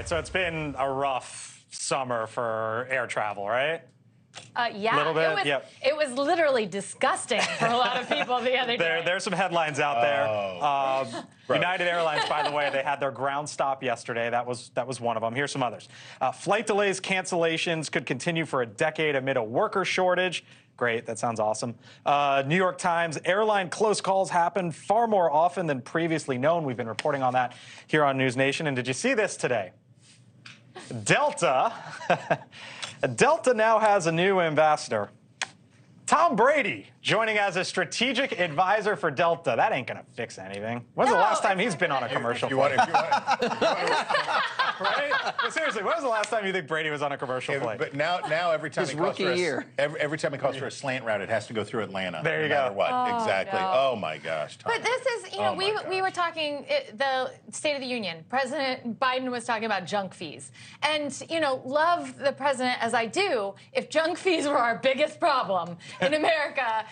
right, so it's been a rough summer for air travel, right? Yeah, little bit, it was literally disgusting for a lot of people the other day. There's some headlines out there. United Airlines, by the way, they had their ground stop yesterday. That was one of them. Here's some others. Flight delays, cancellations could continue for a decade amid a worker shortage. Great, that sounds awesome. New York Times, airline close calls happen far more often than previously known. We've been reporting on that here on NewsNation. And did you see this today? Delta now has a new ambassador. Tom Brady joining as a strategic advisor for Delta. That ain't gonna fix anything. When's the last time he's been on a commercial flight? Right? But seriously, when was the last time you think Brady was on a commercial flight? But now every time His rookie year. Every time he calls for a slant route, it has to go through Atlanta. There you no matter go. what. Oh, Exactly. no. Oh my gosh. Tom. But this is, we were talking the State of the Union. President Biden was talking about junk fees, and love the president as I do. If junk fees were our biggest problem in America,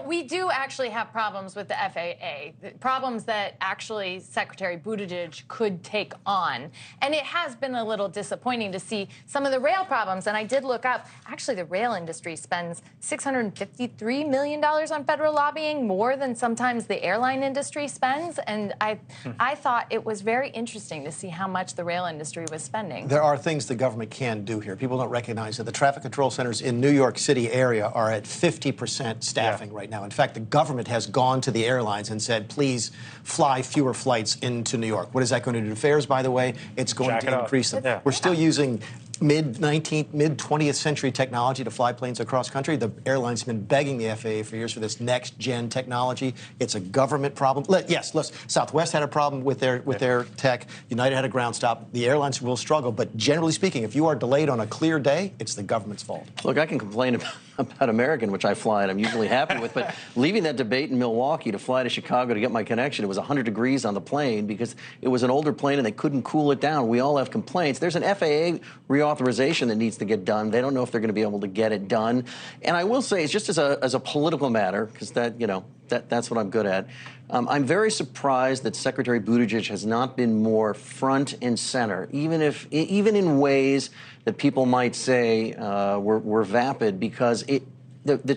we do actually have problems with the FAA, problems that actually Secretary Buttigieg could take on, and it has been a little disappointing to see some of the rail problems. And I did look up, actually the rail industry spends $653 million on federal lobbying, more than sometimes the airline industry spends. And I thought it was very interesting to see how much the rail industry was spending. There are things the government can do here. People don't recognize that the traffic control centers in New York City area are at 50% staffing right now. In fact, the government has gone to the airlines and said, please fly fewer flights into New York. What is that going to do to fares, by the way? It's going to increase them. Yeah. We're still using mid-19th, mid-20th century technology to fly planes across country. The airlines have been begging the FAA for years for this next-gen technology. It's a government problem. Yes, listen, Southwest had a problem with their tech. United had a ground stop. The airlines will struggle. But generally speaking, if you are delayed on a clear day, it's the government's fault. Look, I can complain about American, which I fly and I'm usually happy with, but leaving that debate in Milwaukee to fly to Chicago to get my connection, it was 100 degrees on the plane because it was an older plane and they couldn't cool it down. We all have complaints. There's an FAA reauthorization that needs to get done. They don't know if they're going to be able to get it done. And I will say, it's just as a political matter, because that's what I'm good at. I'm very surprised that Secretary Buttigieg has not been more front and center, even in ways that people might say were vapid, because the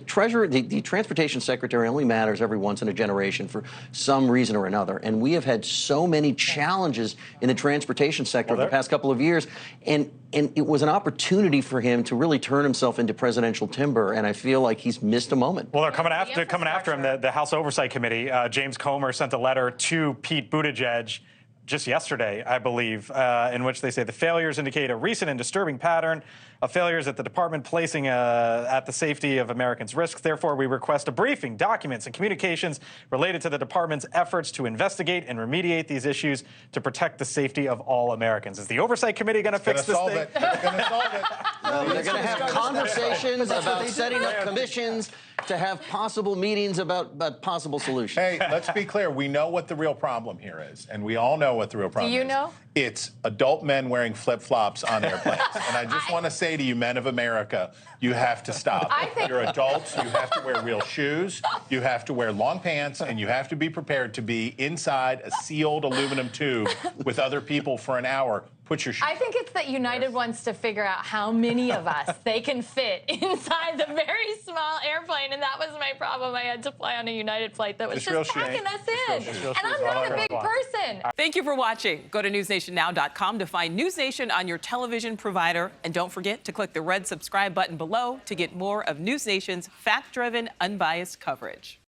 transportation secretary only matters every once in a generation for some reason or another. And we have had so many challenges in the transportation sector the past couple of years. And it was an opportunity for him to really turn himself into presidential timber. And I feel like he's missed a moment. Well, they're coming after him. The House Oversight Committee, James Comer sent a letter to Pete Buttigieg just yesterday, I believe, in which they say the failures indicate a recent and disturbing pattern of failures at the department placing at the safety of Americans' risk. Therefore, we request a briefing, documents, and communications related to the department's efforts to investigate and remediate these issues to protect the safety of all Americans. Is the Oversight Committee going to fix this thing? It's going to solve it. They're going to have conversations about setting up commissions to have possible meetings about possible solutions. Hey, let's be clear. We know what the real problem here is, and we all know what the real problem is. Do you know? It's adult men wearing flip-flops on airplanes. And I just want to say to you, men of America, you have to stop. You're adults. You have to wear real shoes. You have to wear long pants, and you have to be prepared to be inside a sealed aluminum tube with other people for an hour. Put your shoes I think it's that United wants to figure out how many of us they can fit inside the very small airplane, and that was my problem. I had to fly on a United flight that was just packing us in, and I'm not a big person. Thank you for watching. Go to newsnationnow.com to find NewsNation on your television provider, and don't forget to click the red subscribe button below to get more of NewsNation's fact-driven, unbiased coverage.